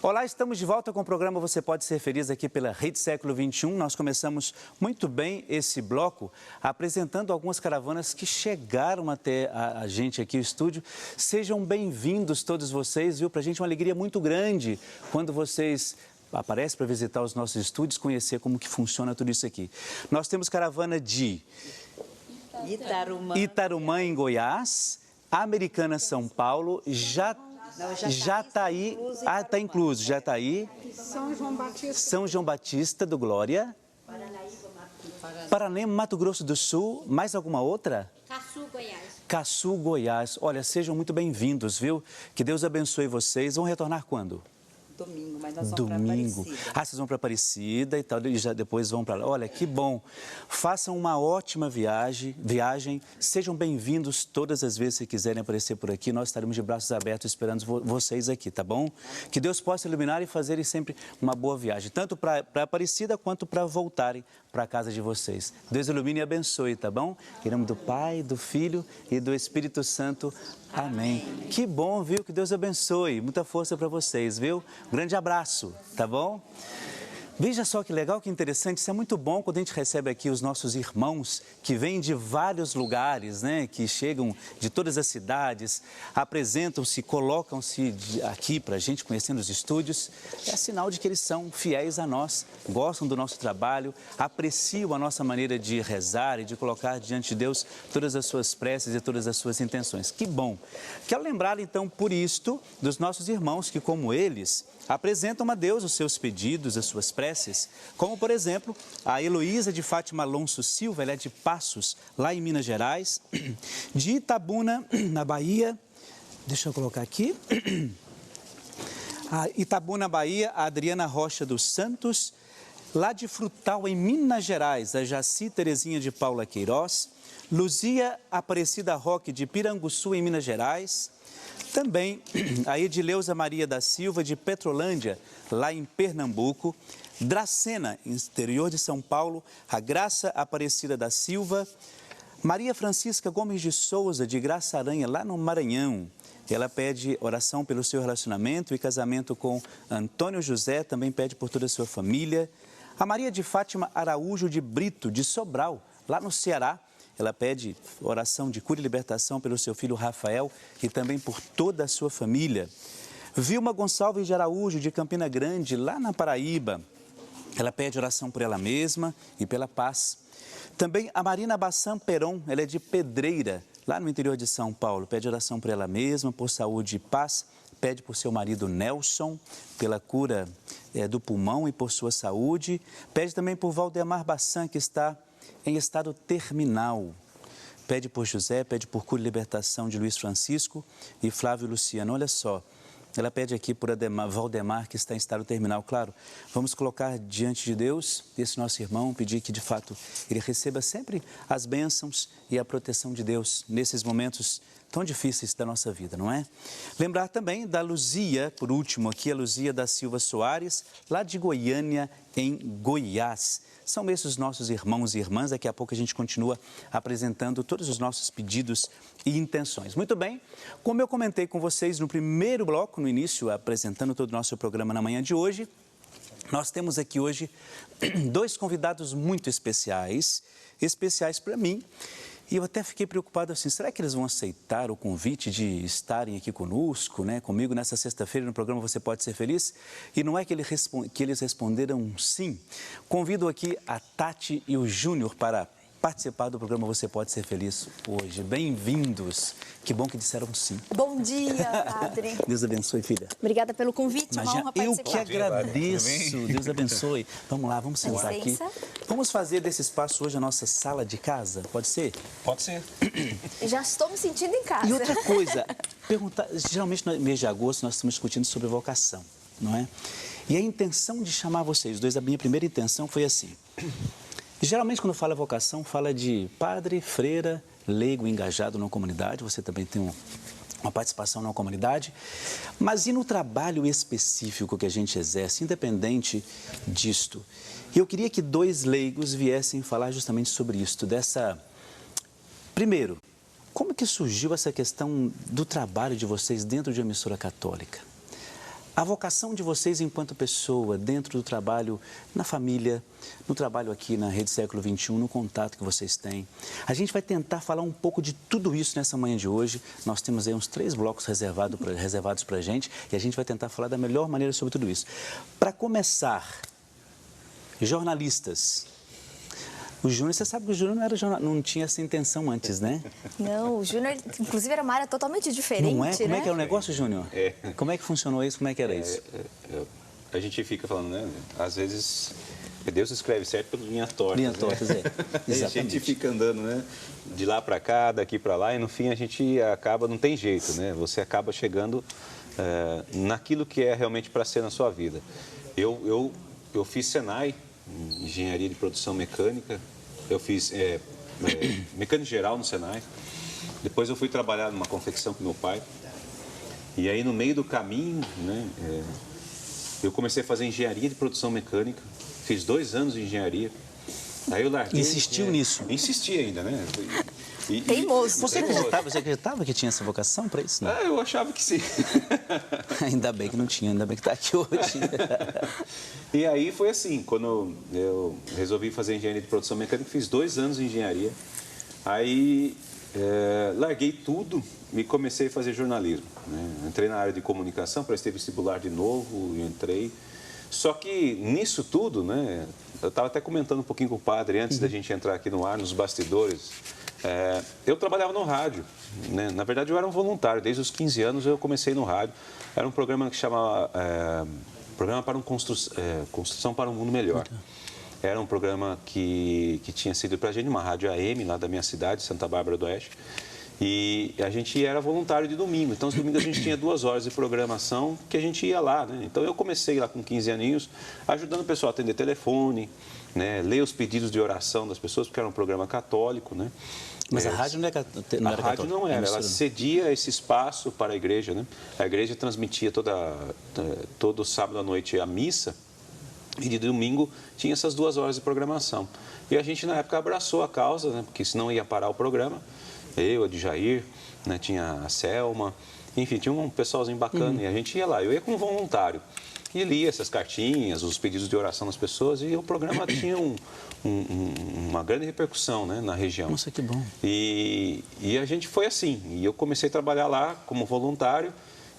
Olá, estamos de volta com o programa Você Pode Ser Feliz aqui pela Rede Século XXI. Nós começamos muito bem esse bloco apresentando algumas caravanas que chegaram até a gente aqui no estúdio. Sejam bem-vindos todos vocês, viu? Pra gente é uma alegria muito grande quando vocês aparecem para visitar os nossos estúdios, conhecer como que funciona tudo isso aqui. Nós temos caravana de Itarumã em Goiás, Americana, São Paulo, Jataí, está incluso, Jataí, São João Batista do Glória, Paranaíba, Mato Grosso do Sul, mais alguma outra? Caçu, Goiás. Olha, sejam muito bem-vindos, viu? Que Deus abençoe vocês. Vão retornar quando? Domingo, mas nós vamos para Aparecida. Ah, vocês vão para Aparecida e tal, e já depois vão para lá. Olha, que bom. Façam uma ótima viagem. Sejam bem-vindos todas as vezes que quiserem aparecer por aqui. Nós estaremos de braços abertos esperando vocês aqui, tá bom? Que Deus possa iluminar e fazerem sempre uma boa viagem, tanto para Aparecida quanto para voltarem para a casa de vocês. Deus ilumine e abençoe, tá bom? Em nome do Pai, do Filho e do Espírito Santo. Amém. Que bom, viu? Que Deus abençoe. Muita força para vocês, viu? Grande abraço, tá bom? Veja só que legal, que interessante. Isso é muito bom quando a gente recebe aqui os nossos irmãos que vêm de vários lugares, né? Que chegam de todas as cidades, apresentam-se, colocam-se aqui para a gente, conhecendo os estúdios. É sinal de que eles são fiéis a nós, gostam do nosso trabalho, apreciam a nossa maneira de rezar e de colocar diante de Deus todas as suas preces e todas as suas intenções. Que bom! Quero lembrar, então, por isto, dos nossos irmãos que, como eles, apresentam a Deus os seus pedidos, as suas preces, como, por exemplo, a Heloísa de Fátima Alonso Silva, ela é de Passos, lá em Minas Gerais, de Itabuna, na Bahia, deixa eu colocar aqui, Itabuna, Bahia, a Adriana Rocha dos Santos, lá de Frutal, em Minas Gerais, a Jaci Terezinha de Paula Queiroz, Luzia Aparecida Roque de Piranguçu, em Minas Gerais, também a Edileuza Maria da Silva, de Petrolândia, lá em Pernambuco, Dracena, interior de São Paulo, a Graça Aparecida da Silva, Maria Francisca Gomes de Souza, de Graça Aranha, lá no Maranhão. Ela pede oração pelo seu relacionamento e casamento com Antônio José, também pede por toda a sua família. A Maria de Fátima Araújo de Brito, de Sobral, lá no Ceará. Ela pede oração de cura e libertação pelo seu filho Rafael e também por toda a sua família. Vilma Gonçalves de Araújo, de Campina Grande, lá na Paraíba. Ela pede oração por ela mesma e pela paz. Também a Marina Bassan Peron, ela é de Pedreira, lá no interior de São Paulo. Pede oração por ela mesma, por saúde e paz. Pede por seu marido Nelson, pela cura do pulmão e por sua saúde. Pede também por Valdemar Bassan, que está em estado terminal. Pede por José, pede por cura e libertação de Luiz Francisco e Flávio Luciano. Olha só, ela pede aqui por Valdemar, que está em estado terminal. Claro, vamos colocar diante de Deus esse nosso irmão, pedir que de fato ele receba sempre as bênçãos e a proteção de Deus nesses momentos tão difíceis da nossa vida, não é? Lembrar também da Luzia, por último aqui, a Luzia da Silva Soares, lá de Goiânia, em Goiás. São esses nossos irmãos e irmãs. Daqui a pouco a gente continua apresentando todos os nossos pedidos e intenções. Muito bem, como eu comentei com vocês no primeiro bloco, no início, apresentando todo o nosso programa na manhã de hoje, nós temos aqui hoje dois convidados muito especiais para mim. E eu até fiquei preocupado assim, será que eles vão aceitar o convite de estarem aqui conosco, né, comigo nessa sexta-feira no programa Você Pode Ser Feliz? E não é que eles responderam sim. Convido aqui a Tati e o Júnior para participar do programa Você Pode Ser Feliz hoje. Bem-vindos. Que bom que disseram sim. Bom dia, padre. Deus abençoe, filha. Obrigada pelo convite, uma honra participar. Eu que agradeço. Deus abençoe. Vamos lá, vamos sentar aqui. Vamos fazer desse espaço hoje a nossa sala de casa, pode ser? Pode ser. Já estou me sentindo em casa. E outra coisa, geralmente no mês de agosto nós estamos discutindo sobre vocação, não é? E a intenção de chamar vocês dois, a minha primeira intenção foi assim. Geralmente, quando fala vocação, fala de padre, freira, leigo, engajado na comunidade. Você também tem uma participação na comunidade. Mas e no trabalho específico que a gente exerce, independente disto? Eu queria que dois leigos viessem falar justamente sobre isto, Primeiro, como que surgiu essa questão do trabalho de vocês dentro de uma emissora católica? A vocação de vocês enquanto pessoa, dentro do trabalho, na família, no trabalho aqui na Rede Século XXI, no contato que vocês têm. A gente vai tentar falar um pouco de tudo isso nessa manhã de hoje. Nós temos aí uns 3 blocos reservados para a gente e a gente vai tentar falar da melhor maneira sobre tudo isso. Para começar, jornalistas. O Júnior, você sabe que o Júnior não tinha essa intenção antes, né? Não, o Júnior, inclusive, era uma área totalmente diferente, Não é? Como né? é que é o negócio, Júnior? Como é que funcionou isso? Como é que era isso? A gente fica falando, né? Às vezes, Deus escreve certo pela linha torta. Linha torta, né? Exatamente. A gente fica andando, né? De lá para cá, daqui para lá, e no fim a gente acaba, não tem jeito, né? Você acaba chegando naquilo que é realmente para ser na sua vida. Eu fiz Senai, Engenharia de Produção Mecânica, eu fiz Mecânica Geral no Senai, depois eu fui trabalhar numa confecção com meu pai, e aí no meio do caminho, né, eu comecei a fazer Engenharia de Produção Mecânica, fiz 2 anos de Engenharia, aí eu larguei... Insistiu nisso? Insisti ainda, né? Teimoso. Você acreditava que tinha essa vocação para isso? Não? Eu achava que sim. Ainda bem que não tinha, ainda bem que está aqui hoje. E aí foi assim, quando eu resolvi fazer engenharia de produção mecânica, fiz 2 anos de engenharia, aí larguei tudo e comecei a fazer jornalismo, né? Entrei na área de comunicação, prestei vestibular de novo e entrei. Só que nisso tudo, né, eu estava até comentando um pouquinho com o padre antes da gente entrar aqui no ar, nos bastidores. Eu trabalhava no rádio, né? Na verdade eu era um voluntário, desde os 15 anos eu comecei no rádio. Era um programa que chamava Programa para Construção para um Mundo Melhor. Era um programa que tinha sido para a gente, uma rádio AM lá da minha cidade, Santa Bárbara do Oeste. E a gente era voluntário de domingo, então os domingos a gente tinha 2 horas de programação que a gente ia lá, né? Então eu comecei lá com 15 aninhos, ajudando o pessoal a atender telefone, né? Ler os pedidos de oração das pessoas, porque era um programa católico, né? Mas a rádio não era católica? A rádio não era, ela cedia esse espaço para a igreja, né? A igreja transmitia todo sábado à noite a missa e de domingo tinha essas 2 horas de programação. E a gente na época abraçou a causa, né? Porque senão ia parar o programa. Eu, a Djair, né? Tinha a Selma, enfim, tinha um pessoalzinho bacana e a gente ia lá. Eu ia como voluntário e lia essas cartinhas, os pedidos de oração das pessoas e o programa tinha uma grande repercussão, né, na região. Nossa, que bom. E a gente foi assim, e eu comecei a trabalhar lá como voluntário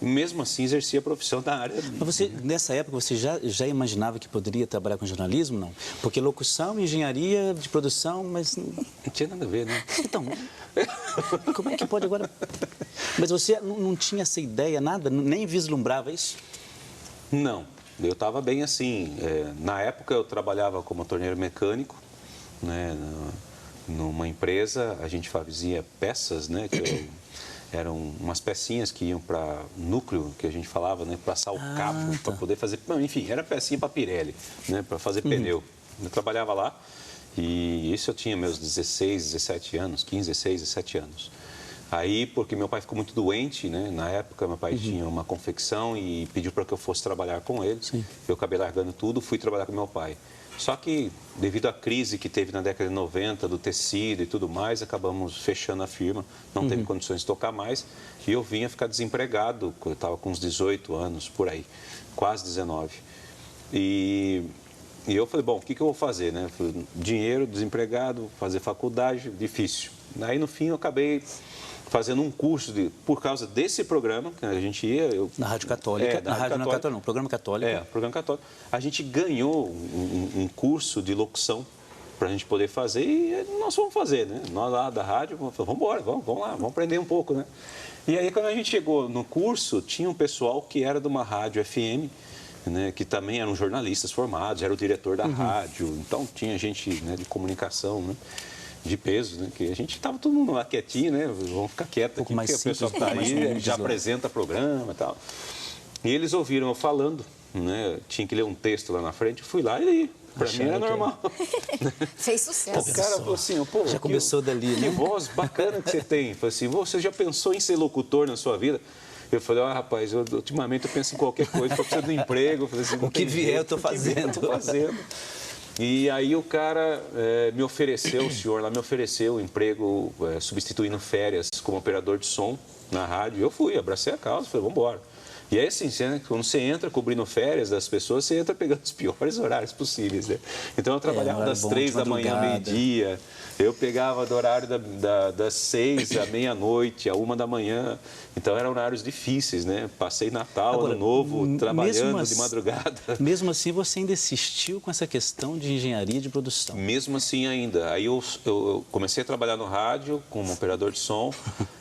e mesmo assim exercia a profissão da área. Mas você, nessa época, você já imaginava que poderia trabalhar com jornalismo, não? Porque locução, engenharia de produção, mas... Não tinha nada a ver, né? Então, como é que pode agora... Mas você não tinha essa ideia, nada? Nem vislumbrava isso? Não, eu estava bem assim. Na época eu trabalhava como torneiro mecânico, né, numa empresa, a gente fazia peças, né, eram umas pecinhas que iam para núcleo, que a gente falava, né, passar o cabo, tá. para poder fazer... Não, enfim, era pecinha para Pirelli, né, para fazer pneu. Eu trabalhava lá e isso eu tinha meus 16, 17 anos, 15, 16, 17 anos. Aí, porque meu pai ficou muito doente, né? Na época, meu pai tinha uma confecção e pediu para que eu fosse trabalhar com ele. Sim. Eu acabei largando tudo, fui trabalhar com meu pai. Só que, devido à crise que teve na década de 90, do tecido e tudo mais, acabamos fechando a firma, não teve condições de tocar mais. E eu vinha ficar desempregado, eu estava com uns 18 anos, por aí, quase 19. E eu falei, bom, o que eu vou fazer, né? Falei, dinheiro, desempregado, fazer faculdade, difícil. Aí, no fim, eu acabei fazendo um curso por causa desse programa que a gente ia... Na Rádio Católica? Na Rádio Católica não, Programa Católico. Programa Católico. A gente ganhou um curso de locução para a gente poder fazer e nós fomos fazer, né? Nós lá da rádio, vamos embora, vamos lá, vamos aprender um pouco, né? E aí, quando a gente chegou no curso, tinha um pessoal que era de uma rádio FM, né, que também eram jornalistas formados, era o diretor da rádio, então tinha gente, né, de comunicação, né? De peso, né? Que a gente estava todo mundo lá quietinho, né? Vamos ficar quieto aqui, porque o pessoal está aí, já apresenta programa e tal. E eles ouviram eu falando, né? Tinha que ler um texto lá na frente, fui lá e li. Para mim era normal. Fez sucesso. O cara falou assim, pô, já começou dali, né? Que voz bacana que você tem. Falei assim, você já pensou em ser locutor na sua vida? Eu falei, rapaz, ultimamente eu penso em qualquer coisa, estou precisando de um emprego. Eu falei assim, o que vier eu estou fazendo. E aí o cara me ofereceu, o senhor lá me ofereceu um emprego substituindo férias como operador de som na rádio. Eu fui, abracei a causa, falei, vamos embora. E aí, assim, quando você entra cobrindo férias das pessoas, você entra pegando os piores horários possíveis, né? Então, eu trabalhava das 3 da manhã, meio-dia. Eu pegava do horário das 6 à meia-noite, à 1 da manhã. Então, eram horários difíceis, né? Passei Natal, Ano Novo, trabalhando de madrugada. Mesmo assim, você ainda insistiu com essa questão de engenharia de produção? Mesmo assim, ainda. Aí, eu comecei a trabalhar no rádio como operador de som.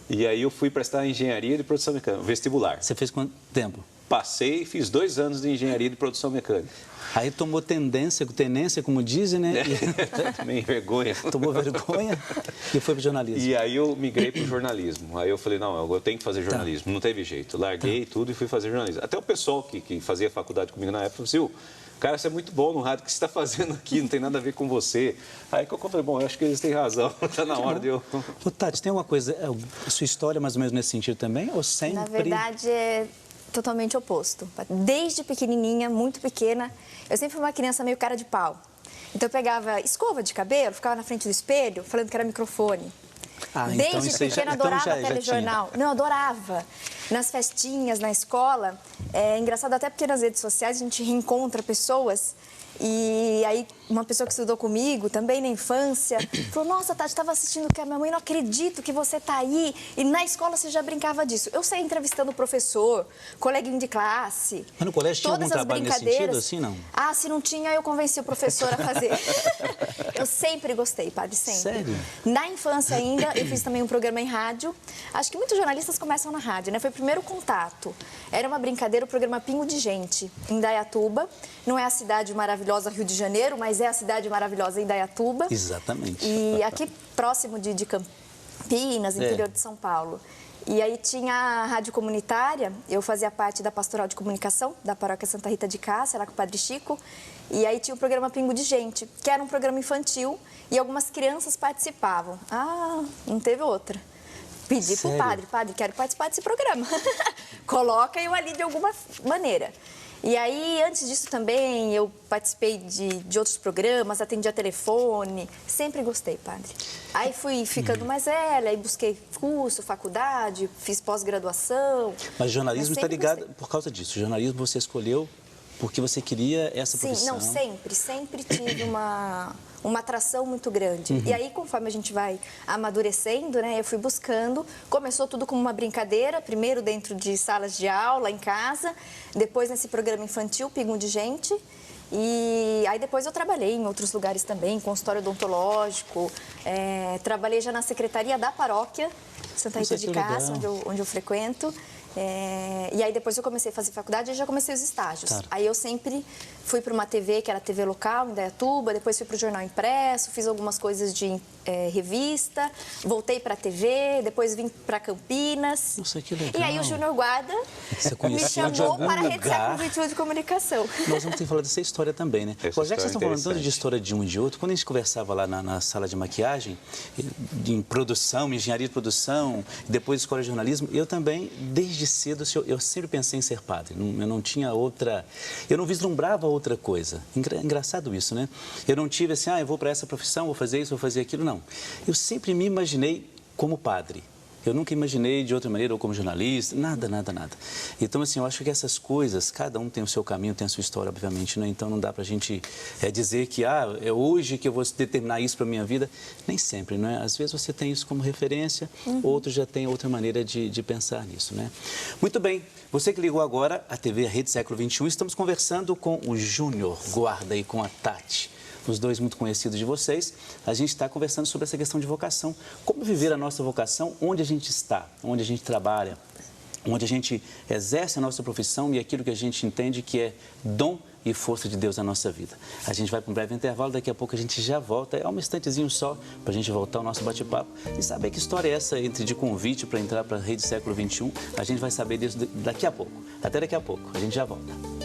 E aí, eu fui prestar engenharia de produção mecânica, vestibular. Você fez quanto tempo? Passei e fiz 2 anos de engenharia de produção mecânica. Aí tomou tenência, como dizem, né? Tomei vergonha. Tomou vergonha e foi para o jornalismo. E aí eu migrei para o jornalismo. Aí eu falei, não, eu tenho que fazer jornalismo. Tá. Não teve jeito. Larguei tudo e fui fazer jornalismo. Até o pessoal que fazia faculdade comigo na época falou assim, cara, você é muito bom no rádio, o que você está fazendo aqui? Não tem nada a ver com você. Aí que eu falei, bom, eu acho que eles têm razão. Está na hora de eu... Ô, Tati, tem alguma coisa, a sua história mais ou menos nesse sentido também? Ou sempre... Na verdade, é totalmente oposto. Desde pequenininha, muito pequena, eu sempre fui uma criança meio cara de pau. Então eu pegava escova de cabelo, ficava na frente do espelho, falando que era microfone. Desde pequena, adorava telejornal. Não, adorava. Nas festinhas, na escola. É engraçado até porque nas redes sociais a gente reencontra pessoas. E aí, uma pessoa que estudou comigo, também na infância, falou, nossa, Tati, estava assistindo que a minha mãe, não acredito que você está aí. E na escola você já brincava disso. Eu saí entrevistando o professor, coleguinha de classe. Mas no colégio tinha algum trabalho nesse sentido, assim, não? Ah, se não tinha, eu convenci o professor a fazer. Eu sempre gostei, padre, sempre. Sério? Na infância ainda, eu fiz também um programa em rádio. Acho que muitos jornalistas começam na rádio, né? Foi o primeiro contato. Era uma brincadeira, o programa Pingo de Gente, em Indaiatuba. Não é a cidade maravilhosa Rio de Janeiro, mas é a cidade maravilhosa Indaiatuba. Exatamente. E aqui próximo de Campinas, interior de São Paulo. E aí tinha a rádio comunitária, eu fazia parte da Pastoral de Comunicação, da Paróquia Santa Rita de Cássia, lá com o Padre Chico. E aí tinha o programa Pingo de Gente, que era um programa infantil e algumas crianças participavam. Ah, não teve outra. Pedi pro padre, quero participar desse programa. Coloca eu ali de alguma maneira. E aí, antes disso também, eu participei de outros programas, atendia telefone, sempre gostei, padre. Aí fui ficando mais velha, aí busquei curso, faculdade, fiz pós-graduação. Mas jornalismo está ligado por causa disso, o jornalismo você escolheu porque você queria essa profissão? Sim, não, sempre tive uma atração muito grande. E aí, conforme a gente vai amadurecendo, né, eu fui buscando. Começou tudo como uma brincadeira, primeiro dentro de salas de aula, em casa, depois nesse programa infantil, Pingo de Gente. E aí depois eu trabalhei em outros lugares também, consultório odontológico, trabalhei já na secretaria da paróquia, Santa Rita de Cássia, onde eu frequento. E aí depois eu comecei a fazer faculdade e já comecei os estágios. Claro. Aí eu sempre fui para uma TV, que era a TV local, em Indaiatuba, depois fui para o jornal impresso, fiz algumas coisas de revista, voltei para a TV, depois vim para Campinas. Nossa, que legal. E aí o Júnior Guarda me chamou para a Rede Século XXI de Comunicação. Nós vamos ter que falar dessa história também, né? Já que vocês estão falando tanto de história de um e de outro, quando a gente conversava lá na sala de maquiagem, em produção, engenharia de produção, depois escola de jornalismo, eu também, desde cedo, eu sempre pensei em ser padre. Eu não tinha outra... Eu não vislumbrava outra coisa. Engraçado isso, né? Eu não tive assim, eu vou para essa profissão, vou fazer isso, vou fazer aquilo, não. Eu sempre me imaginei como padre. Eu nunca imaginei de outra maneira, ou como jornalista, nada. Então, assim, eu acho que essas coisas, cada um tem o seu caminho, tem a sua história, obviamente, né? Então, não dá pra gente dizer que, é hoje que eu vou determinar isso pra minha vida. Nem sempre, não é? Às vezes você tem isso como referência, outros já têm outra maneira de pensar nisso, né? Muito bem, você que ligou agora a TV Rede Século XXI, estamos conversando com o Júnior Guarda e com a Tati. Os dois muito conhecidos de vocês, a gente está conversando sobre essa questão de vocação. Como viver a nossa vocação onde a gente está, onde a gente trabalha, onde a gente exerce a nossa profissão e aquilo que a gente entende que é dom e força de Deus na nossa vida. A gente vai para um breve intervalo, daqui a pouco a gente já volta. É um instantezinho só para a gente voltar ao nosso bate-papo e saber que história é essa de convite para entrar para a Rede Século XXI. A gente vai saber disso daqui a pouco. Até daqui a pouco, a gente já volta.